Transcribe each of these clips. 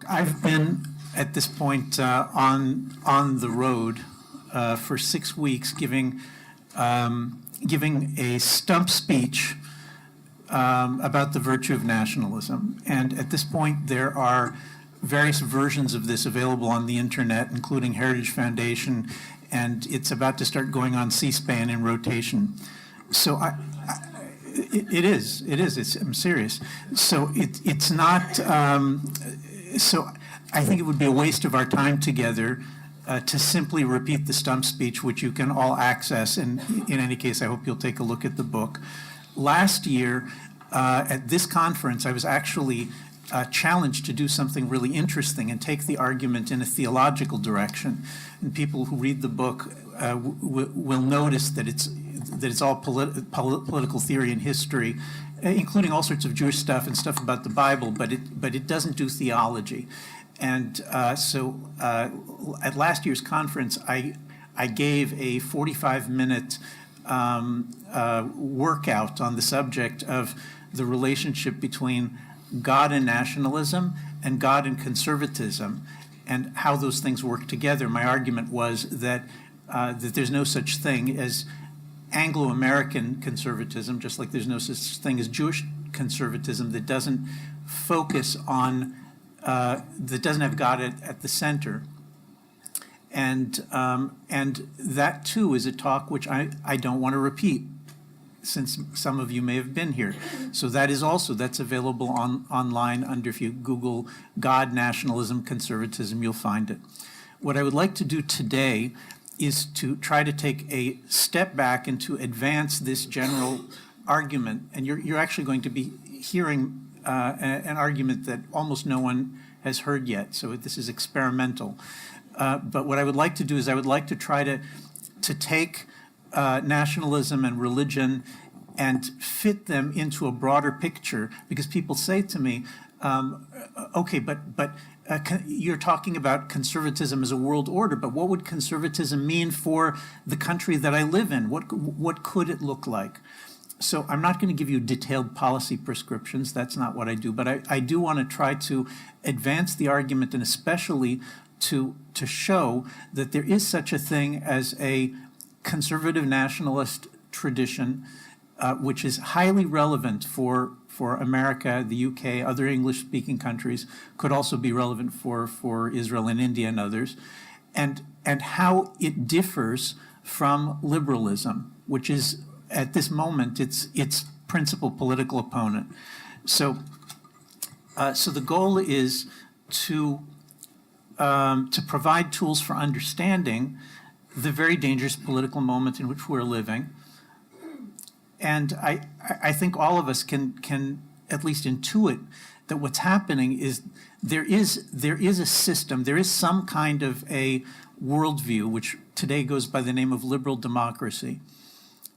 I've been at this point on the road for 6 weeks, giving a stump speech about the virtue of nationalism. And at this point, there are various versions of this available on the internet, including Heritage Foundation, and it's about to start going on C-SPAN in rotation. So I'm serious. So it's not, so I think it would be a waste of our time together to simply repeat the stump speech, which you can all access. And in any case, I hope you'll take a look at the book. Last year, at this conference, I was actually challenged to do something really interesting and take the argument in a theological direction. And people who read the book will notice that it's all political theory and history, including all sorts of Jewish stuff and stuff about the Bible, but it doesn't do theology. And so at last year's conference, I gave a 45-minute workout on the subject of the relationship between God and nationalism and God and conservatism, and how those things work together. My argument was that there's no such thing as Anglo-American conservatism, just like there's no such thing as Jewish conservatism that doesn't focus on, that doesn't have God at the center. And that too is a talk which I don't want to repeat, since some of you may have been here. So that is also, that's available online under, if you Google God, nationalism, conservatism, you'll find it. What I would like to do today is to try to take a step back and to advance this general argument. And you're actually going to be hearing an argument that almost no one has heard yet. So this is experimental. But what I would like to do is I would like to try to take nationalism and religion and fit them into a broader picture, because people say to me, okay, but you're talking about conservatism as a world order, but what would conservatism mean for the country that I live in? What could it look like? So I'm not going to give you detailed policy prescriptions. That's not what I do. But I do want to try to advance the argument, and especially to show that there is such a thing as a conservative nationalist tradition, which is highly relevant for America, the UK, other English-speaking countries, could also be relevant for Israel and India and others, and how it differs from liberalism, which is, at this moment, its principal political opponent. So the goal is to provide tools for understanding the very dangerous political moment in which we're living. And I think all of us can at least intuit that what's happening is there is a system, there is some kind of a worldview, which today goes by the name of liberal democracy.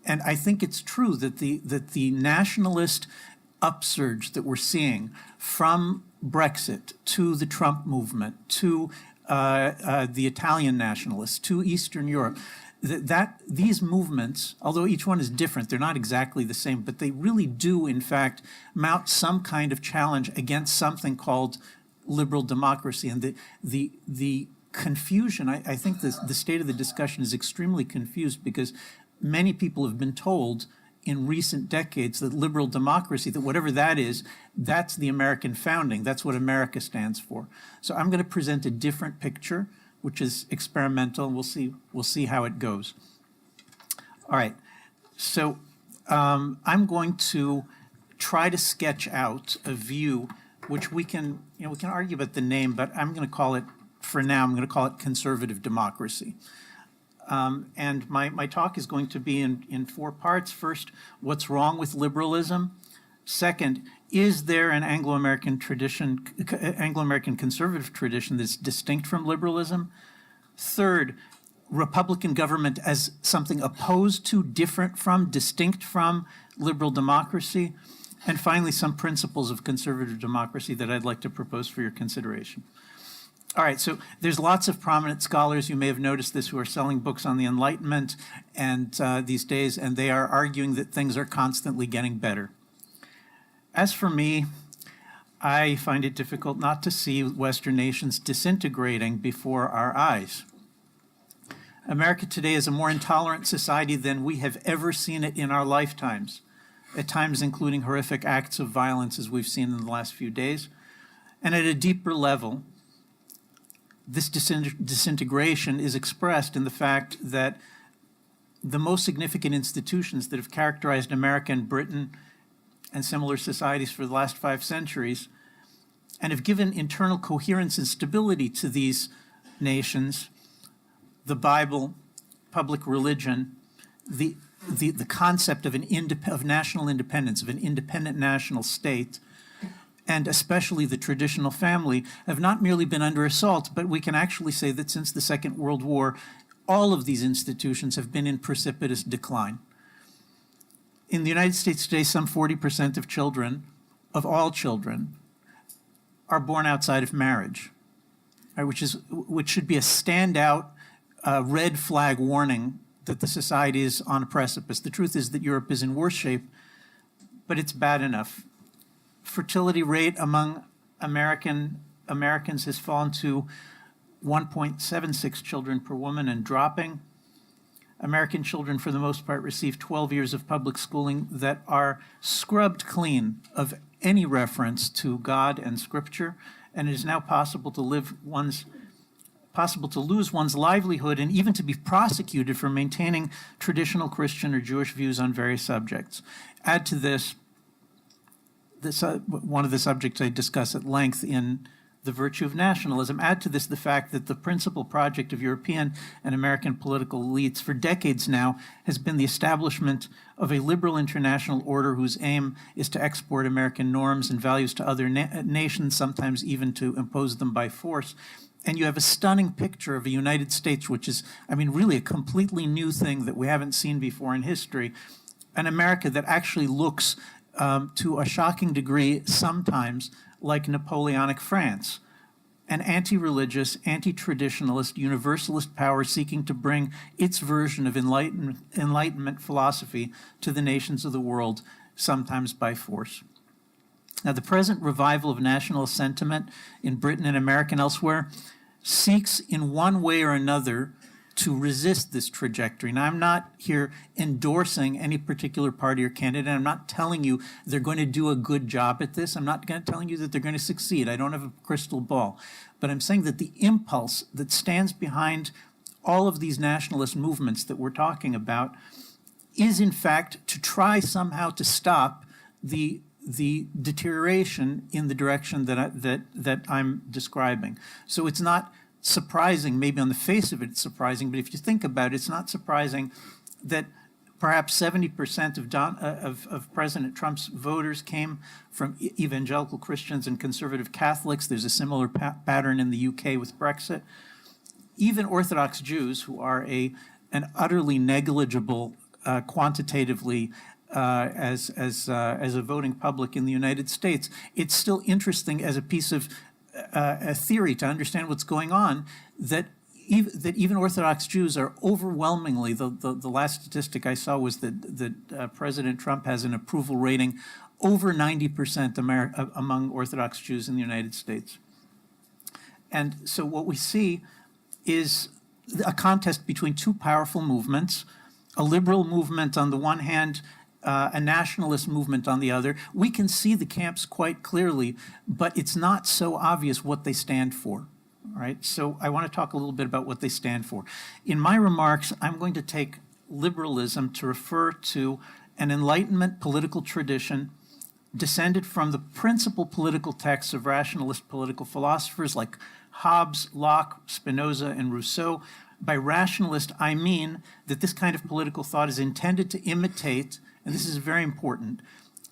And I think it's true that the nationalist upsurge that we're seeing, from Brexit to the Trump movement to the Italian nationalists to Eastern Europe, that these movements, although each one is different, they're not exactly the same, but they really do, in fact, mount some kind of challenge against something called liberal democracy. And the confusion, I think the state of the discussion is extremely confused, because many people have been told in recent decades that liberal democracy, that whatever that is, that's the American founding. That's what America stands for. So I'm going to present a different picture, which is experimental, and we'll see how it goes. All right. So I'm going to try to sketch out a view which we can argue about the name, but I'm going to call it, for now, I'm going to call it conservative democracy. And my talk is going to be in 4 parts. First, what's wrong with liberalism? Second, is there an Anglo-American tradition, Anglo-American conservative tradition that's distinct from liberalism? Third, Republican government as something opposed to, different from, distinct from liberal democracy? And finally, some principles of conservative democracy that I'd like to propose for your consideration. All right, so there's lots of prominent scholars, you may have noticed this, who are selling books on the Enlightenment and these days, and they are arguing that things are constantly getting better. As for me, I find it difficult not to see Western nations disintegrating before our eyes. America today is a more intolerant society than we have ever seen it in our lifetimes, at times including horrific acts of violence as we've seen in the last few days. And at a deeper level, this disintegration is expressed in the fact that the most significant institutions that have characterized America and Britain and similar societies for the last 5 centuries and have given internal coherence and stability to these nations, the Bible, public religion, the concept of of national independence, of an independent national state, and especially the traditional family, have not merely been under assault, but we can actually say that since the Second World War, all of these institutions have been in precipitous decline. In the United States today, some 40% of children, of all children, are born outside of marriage, right, which should be a standout red flag warning that the society is on a precipice. The truth is that Europe is in worse shape, but it's bad enough. Fertility rate among Americans has fallen to 1.76 children per woman and dropping. American children, for the most part, receive 12 years of public schooling that are scrubbed clean of any reference to God and Scripture, and it is now possible to lose one's livelihood and even to be prosecuted for maintaining traditional Christian or Jewish views on various subjects. Add to this, one of the subjects I discuss at length in The Virtue of Nationalism, add to this the fact that the principal project of European and American political elites for decades now has been the establishment of a liberal international order whose aim is to export American norms and values to other nations, sometimes even to impose them by force. And you have a stunning picture of a United States, which is, really a completely new thing that we haven't seen before in history, an America that actually looks to a shocking degree sometimes like Napoleonic France, an anti-religious, anti-traditionalist, universalist power seeking to bring its version of Enlightenment philosophy to the nations of the world, sometimes by force. Now, the present revival of national sentiment in Britain and America and elsewhere seeks in one way or another to resist this trajectory. Now, I'm not here endorsing any particular party or candidate. I'm not telling you they're going to do a good job at this. I'm not telling you that they're going to succeed. I don't have a crystal ball. But I'm saying that the impulse that stands behind all of these nationalist movements that we're talking about is, in fact, to try somehow to stop the deterioration in the direction that I'm describing. So it's not surprising, maybe on the face of it, it's surprising, but if you think about it, it's not surprising that perhaps 70% of President Trump's voters came from evangelical Christians and conservative Catholics. There's a similar pattern in the UK with Brexit. Even Orthodox Jews, who are an utterly negligible quantitatively as a voting public in the United States, it's still interesting as a piece of a theory to understand what's going on, that even Orthodox Jews are overwhelmingly, the last statistic I saw was that President Trump has an approval rating over 90% among Orthodox Jews in the United States. And so what we see is a contest between two powerful movements, a liberal movement on the one hand, a nationalist movement on the other. We can see the camps quite clearly, but it's not so obvious what they stand for. All right, so I want to talk a little bit about what they stand for. In my remarks, I'm going to take liberalism to refer to an Enlightenment political tradition descended from the principal political texts of rationalist political philosophers like Hobbes, Locke, Spinoza, and Rousseau. By rationalist, I mean that this kind of political thought is intended to imitate, and this is very important,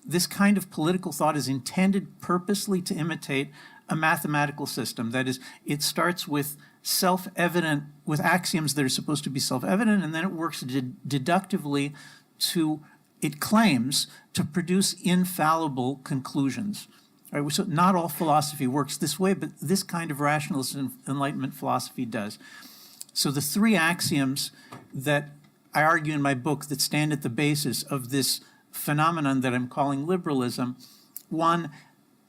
this kind of political thought is intended purposely to imitate a mathematical system. That is, it starts with self-evident, with axioms that are supposed to be self-evident, and then it works deductively to, it claims, to produce infallible conclusions. All right, so not all philosophy works this way, but this kind of rationalist Enlightenment philosophy does. So the three axioms that I argue in my book that stand at the basis of this phenomenon that I'm calling liberalism: one,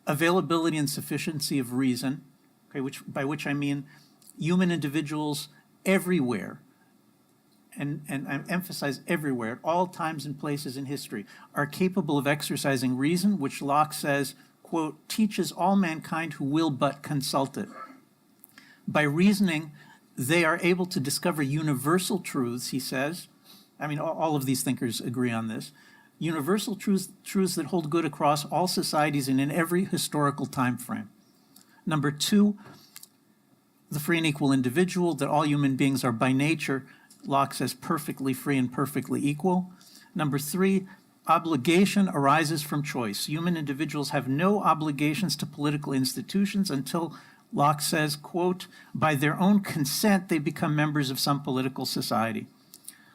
availability and sufficiency of reason, okay, by which I mean human individuals everywhere, and I emphasize everywhere, at all times and places in history, are capable of exercising reason, which Locke says, quote, teaches all mankind who will but consult it. By reasoning, they are able to discover universal truths, he says. I mean, all of these thinkers agree on this. Universal truths that hold good across all societies and in every historical time frame. Number two, the free and equal individual, that all human beings are by nature, Locke says, perfectly free and perfectly equal. Number three, obligation arises from choice. Human individuals have no obligations to political institutions until, Locke says, quote, by their own consent, they become members of some political society.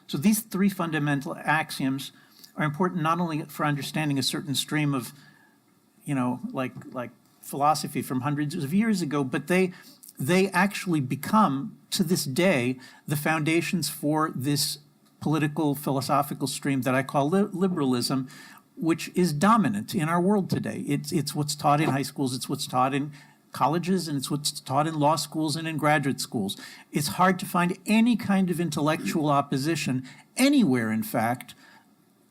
So these three fundamental axioms are important not only for understanding a certain stream of, like philosophy from hundreds of years ago, but they actually become, to this day, the foundations for this political philosophical stream that I call liberalism, which is dominant in our world today. It's what's taught in high schools, it's what's taught in colleges, and it's what's taught in law schools and in graduate schools. It's hard to find any kind of intellectual opposition anywhere, in fact,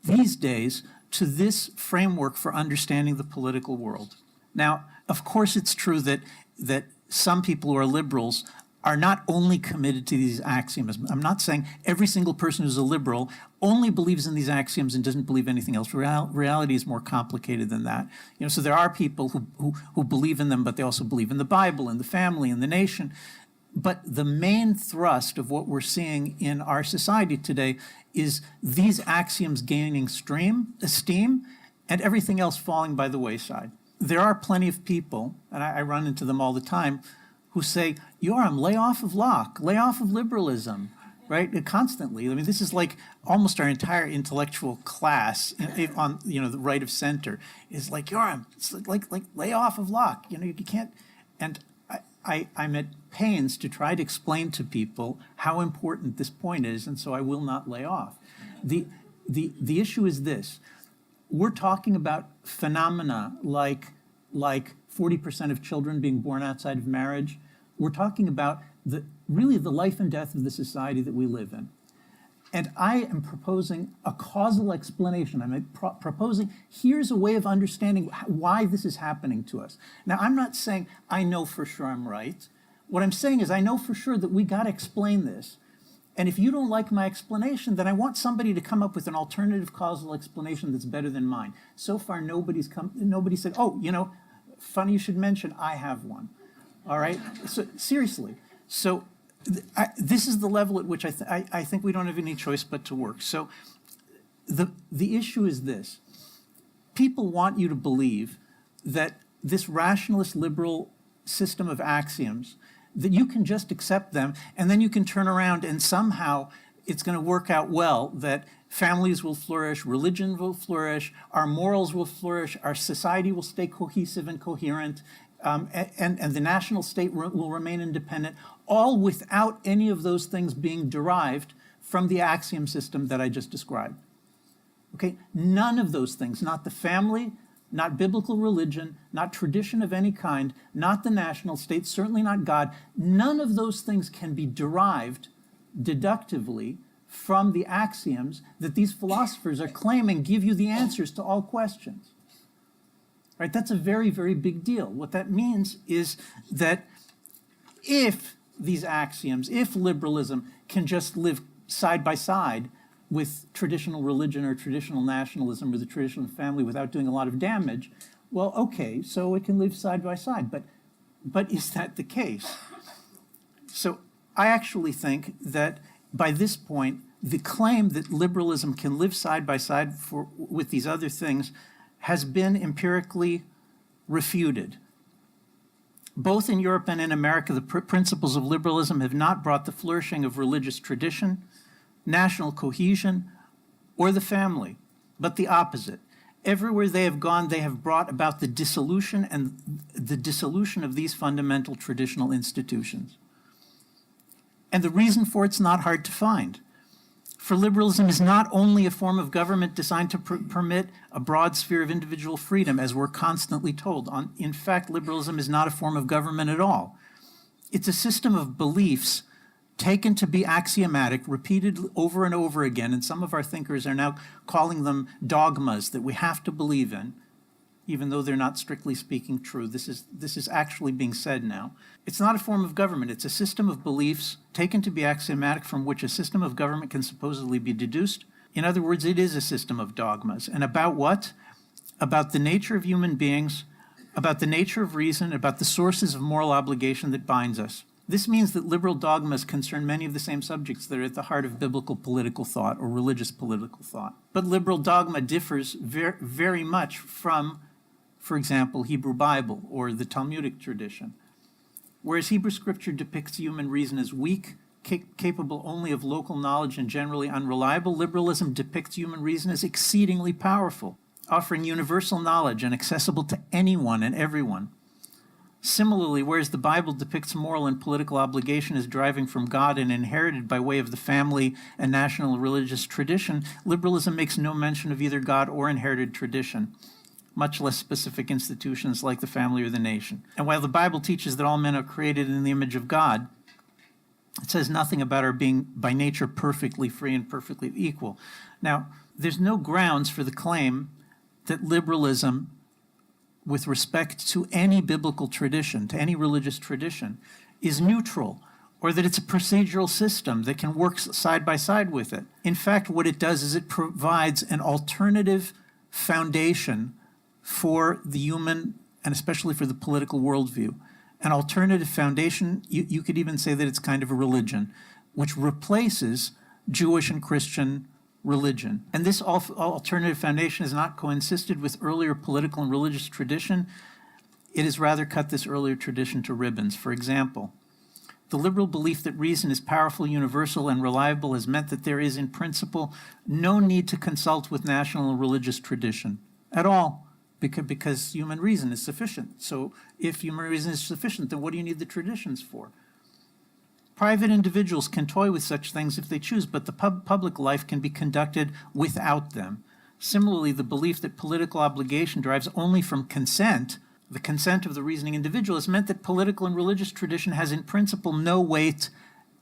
these days, to this framework for understanding the political world. Now, of course, it's true that some people who are liberals are not only committed to these axioms. I'm not saying every single person who's a liberal only believes in these axioms and doesn't believe anything else. Reality is more complicated than that. So there are people who believe in them, but they also believe in the Bible and the family and the nation. But the main thrust of what we're seeing in our society today is these axioms gaining esteem, and everything else falling by the wayside. There are plenty of people, and I run into them all the time, who say, Yoram, lay off of Locke, lay off of liberalism, right? Constantly. I mean, this is like almost our entire intellectual class on, the right of center is like, Yoram, it's like lay off of Locke. You can't, and I'm at pains to try to explain to people how important this point is, and so I will not lay off. The issue is this. We're talking about phenomena like 40% of children being born outside of marriage. We're talking about really the life and death of the society that we live in. And I am proposing a causal explanation. I'm proposing, here's a way of understanding why this is happening to us. Now, I'm not saying I know for sure I'm right. What I'm saying is I know for sure that we got to explain this. And if you don't like my explanation, then I want somebody to come up with an alternative causal explanation that's better than mine. So far, nobody said, oh, funny you should mention, I have one. All right? So seriously. So this is the level at which I think we don't have any choice but to work. So the issue is this. People want you to believe that this rationalist liberal system of axioms, that you can just accept them, and then you can turn around and somehow it's going to work out well, that families will flourish, religion will flourish, our morals will flourish, our society will stay cohesive and coherent, and the national state will remain independent, all without any of those things being derived from the axiom system that I just described. Okay, none of those things, not the family, not biblical religion, not tradition of any kind, not the national state, certainly not God, none of those things can be derived deductively from the axioms that these philosophers are claiming give you the answers to all questions. Right? That's a very, very big deal. What that means is that if these axioms, if liberalism can just live side by side with traditional religion or traditional nationalism or the traditional family without doing a lot of damage, well, okay, so it can live side by side. But is that the case? So I actually think that by this point, the claim that liberalism can live side by side with these other things has been empirically refuted. Both in Europe and in America, the principles of liberalism have not brought the flourishing of religious tradition, national cohesion, or the family, but the opposite. Everywhere they have gone, they have brought about the dissolution of these fundamental traditional institutions. And the reason for it's not hard to find. For liberalism is not only a form of government designed to permit a broad sphere of individual freedom, as we're constantly told. In fact, liberalism is not a form of government at all. It's a system of beliefs taken to be axiomatic, repeated over and over again, and some of our thinkers are now calling them dogmas that we have to believe in, even though they're not strictly speaking true. This is actually being said now. It's not a form of government. It's a system of beliefs taken to be axiomatic from which a system of government can supposedly be deduced. In other words, it is a system of dogmas. And about what? About the nature of human beings, about the nature of reason, about the sources of moral obligation that binds us. This means that liberal dogmas concern many of the same subjects that are at the heart of biblical political thought or religious political thought. But liberal dogma differs very much from, for example, Hebrew Bible or the Talmudic tradition. Whereas Hebrew scripture depicts human reason as weak, capable only of local knowledge and generally unreliable, liberalism depicts human reason as exceedingly powerful, offering universal knowledge and accessible to anyone and everyone. Similarly, whereas the Bible depicts moral and political obligation as deriving from God and inherited by way of the family and national religious tradition, liberalism makes no mention of either God or inherited tradition, much less specific institutions like the family or the nation. And while the Bible teaches that all men are created in the image of God, it says nothing about our being by nature perfectly free and perfectly equal. Now, there's no grounds for the claim that liberalism, with respect to any biblical tradition, to any religious tradition, is neutral, or that it's a procedural system that can work side by side with it. In fact, what it does is it provides an alternative foundation for the human, and especially for the political worldview. An alternative foundation, you could even say that it's kind of a religion, which replaces Jewish and Christian religion. And this alternative foundation has not coincided with earlier political and religious tradition. It has rather cut this earlier tradition to ribbons. For example, the liberal belief that reason is powerful, universal, and reliable has meant that there is, in principle, no need to consult with national and religious tradition at all, because human reason is sufficient. So if human reason is sufficient, then what do you need the traditions for? Private individuals can toy with such things if they choose, but the public life can be conducted without them. Similarly, the belief that political obligation derives only from consent, the consent of the reasoning individual, has meant that political and religious tradition has in principle no weight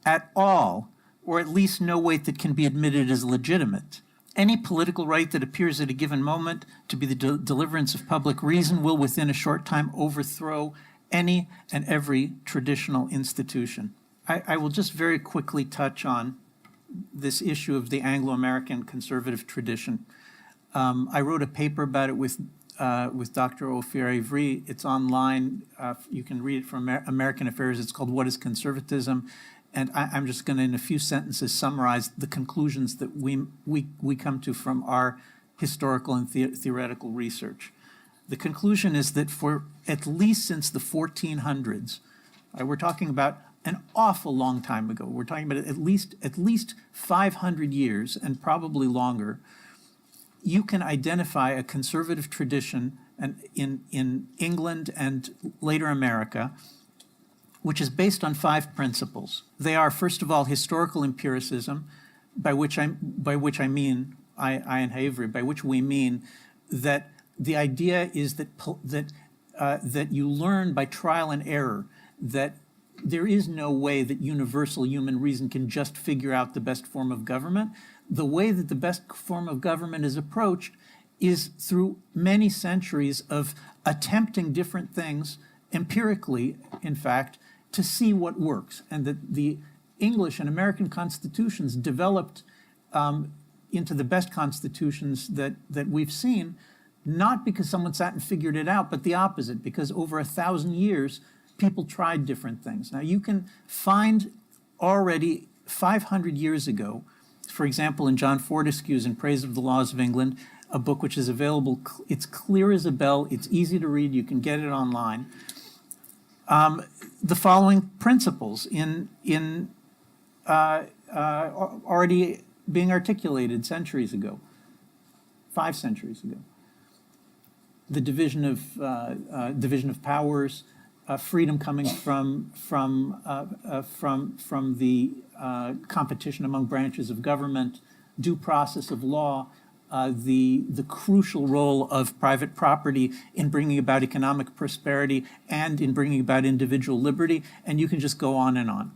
at all, or at least no weight that can be admitted as legitimate. Any political right that appears at a given moment to be the deliverance of public reason will within a short time overthrow any and every traditional institution. I will just very quickly touch on this issue of the Anglo-American conservative tradition. I wrote a paper about it with Dr. Ophir Avery. It's online. You can read it from American Affairs. It's called What is Conservatism? And I'm just going to, in a few sentences, summarize the conclusions that we come to from our historical and theoretical research. The conclusion is that for at least since the 1400s, we're talking about an awful long time ago. We're talking about at least 500 years and probably longer. You can identify a conservative tradition in England and later America, which is based on 5 principles. They are, first of all, historical empiricism, by which I mean, I and Avery, by which we mean that the idea is that you learn by trial and error, that there is no way that universal human reason can just figure out the best form of government. The way that the best form of government is approached is through many centuries of attempting different things empirically, in fact, to see what works. And that the English and American constitutions developed into the best constitutions that we've seen, not because someone sat and figured it out, but the opposite, because over 1,000 years, people tried different things. Now, you can find already 500 years ago, for example, in John Fortescue's In Praise of the Laws of England, a book which is available. It's clear as a bell. It's easy to read. You can get it online. The following principles already being articulated centuries ago, 5 centuries ago. The division of powers, freedom coming from the competition among branches of government, due process of law, the crucial role of private property in bringing about economic prosperity and in bringing about individual liberty, and you can just go on and on.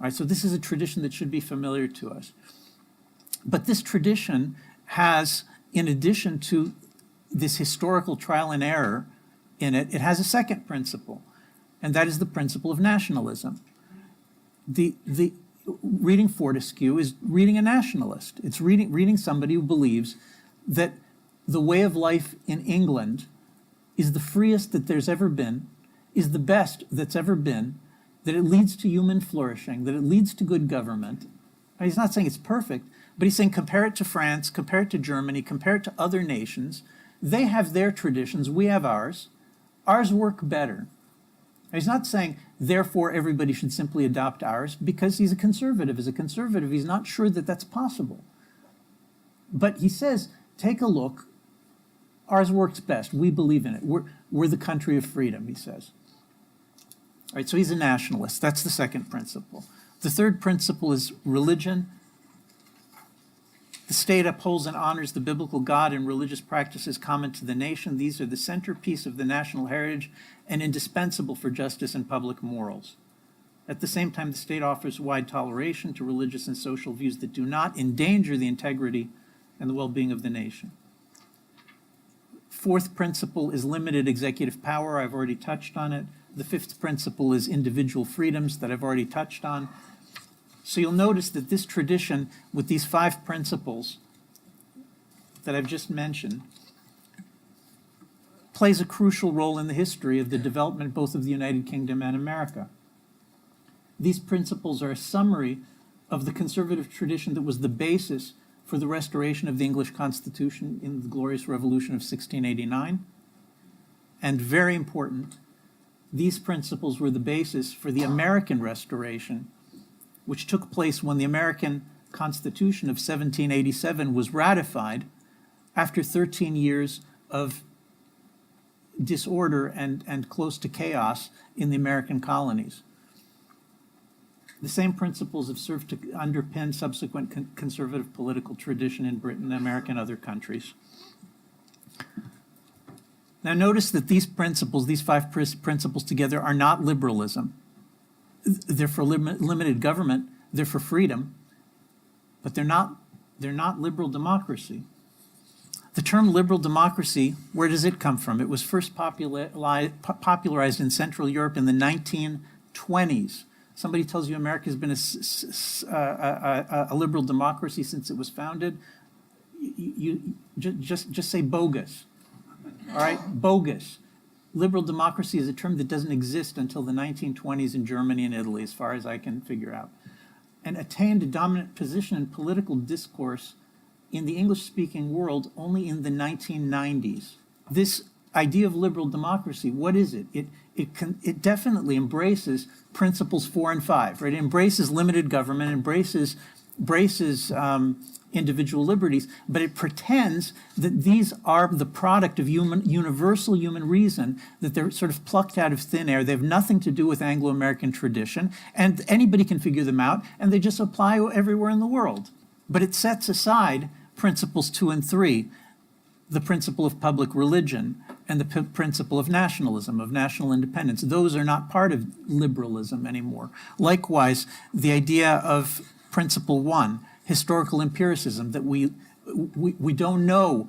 All right, so this is a tradition that should be familiar to us. But this tradition has, in addition to this historical trial and error in it, it has a second principle, and that is the principle of nationalism. Reading Fortescue is reading a nationalist. It's reading somebody who believes that the way of life in England is the freest that there's ever been, is the best that's ever been, that it leads to human flourishing, that it leads to good government. And he's not saying it's perfect, but he's saying compare it to France, compare it to Germany, compare it to other nations. They have their traditions, we have ours. Ours work better. He's not saying, therefore, everybody should simply adopt ours, because he's a conservative. As a conservative, he's not sure that that's possible. But he says, take a look. Ours works best. We believe in it. We're the country of freedom, he says. All right, so he's a nationalist. That's the second principle. The third principle is religion. The state upholds and honors the biblical God and religious practices common to the nation. These are the centerpiece of the national heritage and indispensable for justice and public morals. At the same time, the state offers wide toleration to religious and social views that do not endanger the integrity and the well-being of the nation. Fourth principle is limited executive power. I've already touched on it. The fifth principle is individual freedoms that I've already touched on. So you'll notice that this tradition, with these 5 principles that I've just mentioned, plays a crucial role in the history of the development both of the United Kingdom and America. These principles are a summary of the conservative tradition that was the basis for the restoration of the English Constitution in the Glorious Revolution of 1689. And very important, these principles were the basis for the American Restoration, which took place when the American Constitution of 1787 was ratified after 13 years of disorder and close to chaos in the American colonies. The same principles have served to underpin subsequent conservative political tradition in Britain, America, and other countries. Now notice that these principles, these 5 principles together, are not liberalism. They're for limited government, they're for freedom, but they're not liberal democracy. The term liberal democracy, where does it come from? It was first popularized in Central Europe in the 1920s. Somebody tells you America has been a liberal democracy since it was founded, you just say bogus. All right, bogus. Liberal democracy is a term that doesn't exist until the 1920s in Germany and Italy, as far as I can figure out, and attained a dominant position in political discourse in the English-speaking world only in the 1990s. This idea of liberal democracy, what is it? It definitely embraces principles 4 and 5, right? It embraces limited government, embraces individual liberties, but it pretends that these are the product of universal human reason, that they're sort of plucked out of thin air. They have nothing to do with Anglo-American tradition, and anybody can figure them out, and they just apply everywhere in the world. But it sets aside principles 2 and 3, the principle of public religion and the principle of nationalism, of national independence. Those are not part of liberalism anymore. Likewise, the idea of principle 1, historical empiricism, that we don't know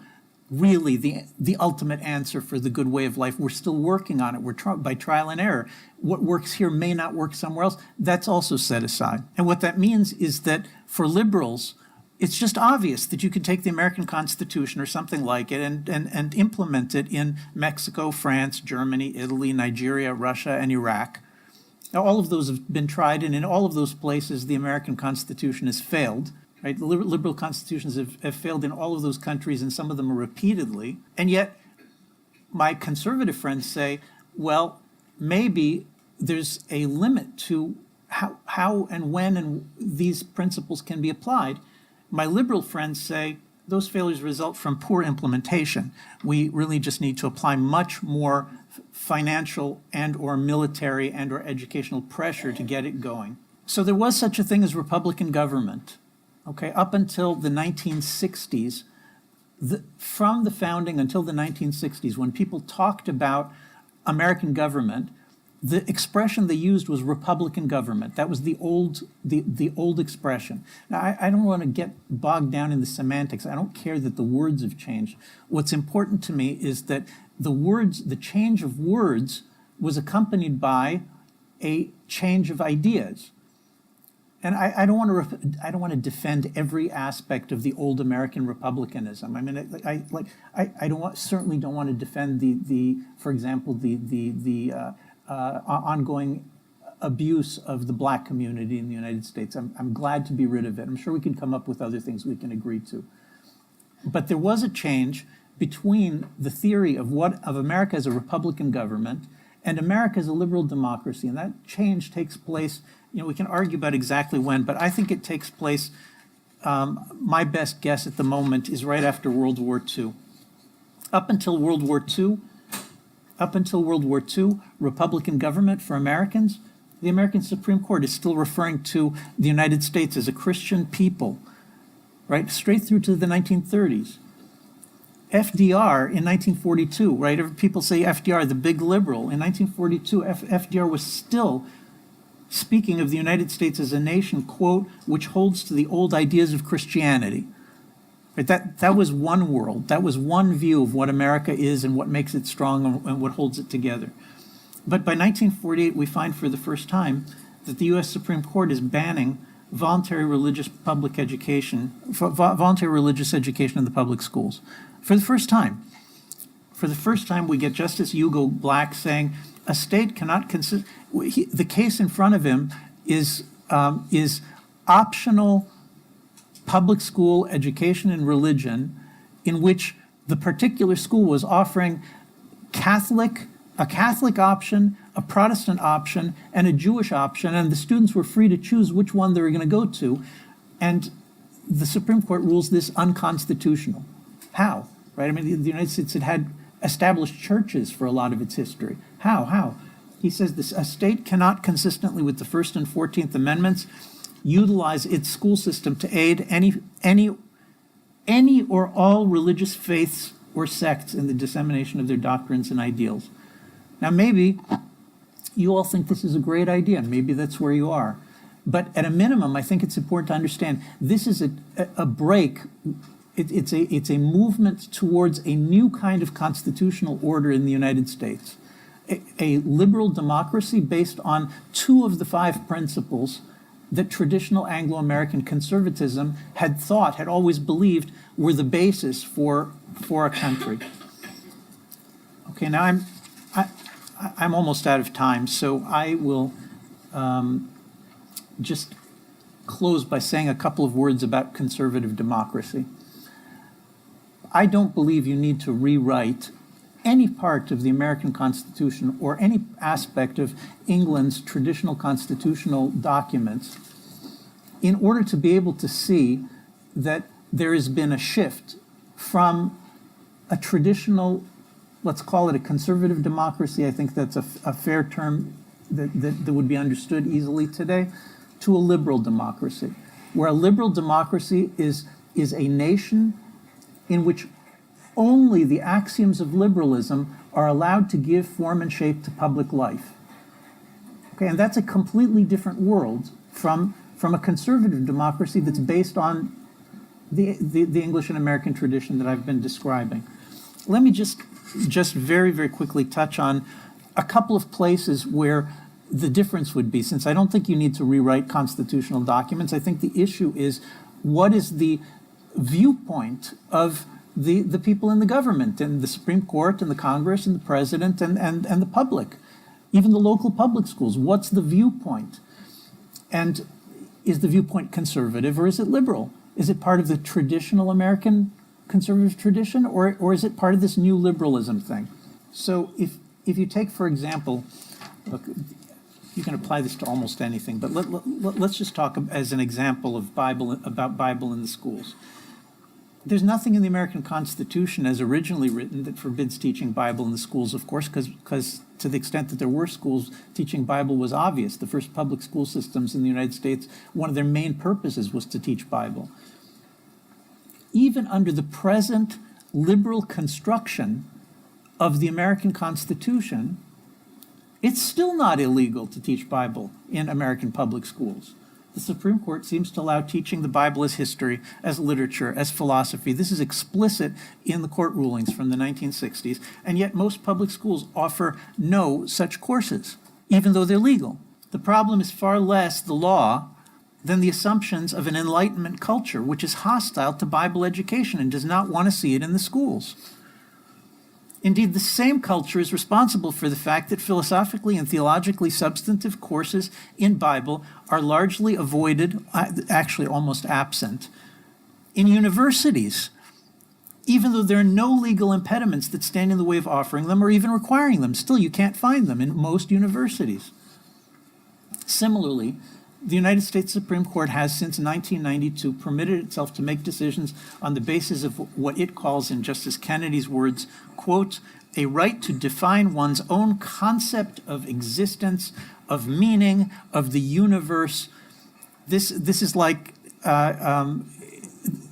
really the ultimate answer for the good way of life. We're still working on it. We're by trial and error. What works here may not work somewhere else. That's also set aside. And what that means is that for liberals, it's just obvious that you can take the American Constitution or something like it and implement it in Mexico, France, Germany, Italy, Nigeria, Russia, and Iraq. Now, all of those have been tried, and in all of those places, the American Constitution has failed. Right? Liberal constitutions have failed in all of those countries, and some of them repeatedly. And yet, my conservative friends say, well, maybe there's a limit to how and when and these principles can be applied. My liberal friends say, those failures result from poor implementation. We really just need to apply much more financial and or military and or educational pressure to get it going. So there was such a thing as Republican government, okay, up until the 1960s. From the founding until the 1960s, when people talked about American government, the expression they used was Republican government. That was the old expression. Now, I don't want to get bogged down in the semantics. I don't care that the words have changed. What's important to me is that the change of words was accompanied by a change of ideas. And I don't want to defend every aspect of the old American republicanism. I mean, certainly don't want to defend for example, the ongoing abuse of the black community in the United States. I'm glad to be rid of it. I'm sure we can come up with other things we can agree to. But there was a change between the theory of America as a republican government and America as a liberal democracy, and that change takes place. We can argue about exactly when, but I think it takes place. My best guess at the moment is right after World War II. Up until World War II, Republican government for Americans, the American Supreme Court is still referring to the United States as a Christian people, right? Straight through to the 1930s. FDR in 1942, right? People say FDR, the big liberal. In 1942, FDR was still speaking of the United States as a nation, quote, which holds to the old ideas of Christianity. Right? That was one world. That was one view of what America is and what makes it strong and what holds it together. But by 1948, we find for the first time that the U.S. Supreme Court is banning voluntary religious public education, voluntary religious education in the public schools. For the first time. For the first time, we get Justice Hugo Black saying a state cannot consist. The case in front of him is optional public school education in religion, in which the particular school was offering a Catholic option, a Protestant option, and a Jewish option, and the students were free to choose which one they were going to go to. And the Supreme Court rules this unconstitutional. How? Right? I mean, the United States had established churches for a lot of its history. How? He says this: a state cannot, consistently with the First and 14th Amendments, utilize its school system to aid any or all religious faiths or sects in the dissemination of their doctrines and ideals. Now, maybe you all think this is a great idea, and maybe that's where you are. But at a minimum, I think it's important to understand this is a break. It's a movement towards a new kind of constitutional order in the United States, a liberal democracy based on two of the five principles that traditional Anglo-American conservatism had always believed were the basis for a country. Okay, now I'm almost out of time, so I will just close by saying a couple of words about conservative democracy. I don't believe you need to rewrite any part of the American Constitution or any aspect of England's traditional constitutional documents in order to be able to see that there has been a shift from a traditional, let's call it a conservative democracy, I think that's a fair term that would be understood easily today, to a liberal democracy, where a liberal democracy is a nation in which only the axioms of liberalism are allowed to give form and shape to public life. Okay, and that's a completely different world from a conservative democracy that's based on the English and American tradition that I've been describing. Let me just very, very quickly touch on a couple of places where the difference would be, since I don't think you need to rewrite constitutional documents. I think the issue is, what is the viewpoint of the people in the government and the Supreme Court and the Congress and the President and the public, even the local public schools? What's the viewpoint? And is the viewpoint conservative or is it liberal? Is it part of the traditional American conservative tradition, or is it part of this new liberalism thing? So if you take, for example, look, you can apply this to almost anything, but let's just talk as an example of about Bible in the schools. There's nothing in the American Constitution as originally written that forbids teaching Bible in the schools, of course, because to the extent that there were schools, teaching Bible was obvious. The first public school systems in the United States, one of their main purposes was to teach Bible. Even under the present liberal construction of the American Constitution, it's still not illegal to teach Bible in American public schools. The Supreme Court seems to allow teaching the Bible as history, as literature, as philosophy. This is explicit in the court rulings from the 1960s, and yet most public schools offer no such courses, even though they're legal. The problem is far less the law than the assumptions of an Enlightenment culture, which is hostile to Bible education and does not want to see it in the schools. Indeed, the same culture is responsible for the fact that philosophically and theologically substantive courses in Bible are largely avoided, actually almost absent, in universities, even though there are no legal impediments that stand in the way of offering them or even requiring them. Still, you can't find them in most universities. Similarly, the United States Supreme Court has, since 1992, permitted itself to make decisions on the basis of what it calls, in Justice Kennedy's words, quote, a right to define one's own concept of existence, of meaning, of the universe. This is like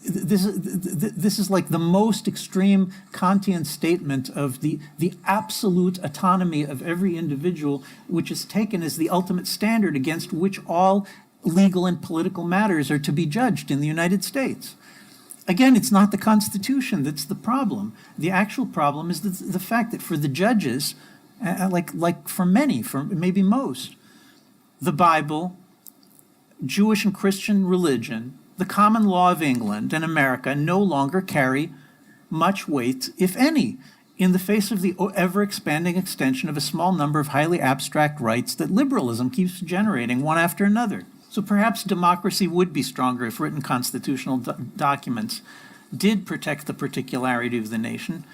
this is like the most extreme Kantian statement of the absolute autonomy of every individual, which is taken as the ultimate standard against which all legal and political matters are to be judged in the United States. Again, it's not the Constitution that's the problem. The actual problem is the fact that for the judges, like for many, for maybe most, the Bible, Jewish and Christian religion, the common law of England and America no longer carry much weight, if any, in the face of the ever-expanding extension of a small number of highly abstract rights that liberalism keeps generating one after another. So perhaps democracy would be stronger if written constitutional documents did protect the particularity of the nation.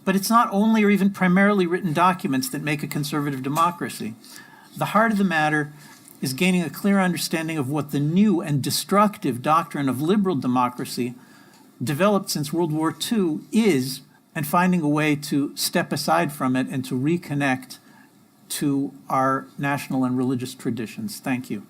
But it's not only or even primarily written documents that make a conservative democracy. The heart of the matter is gaining a clear understanding of what the new and destructive doctrine of liberal democracy developed since World War II is, and finding a way to step aside from it and to reconnect to our national and religious traditions. Thank you.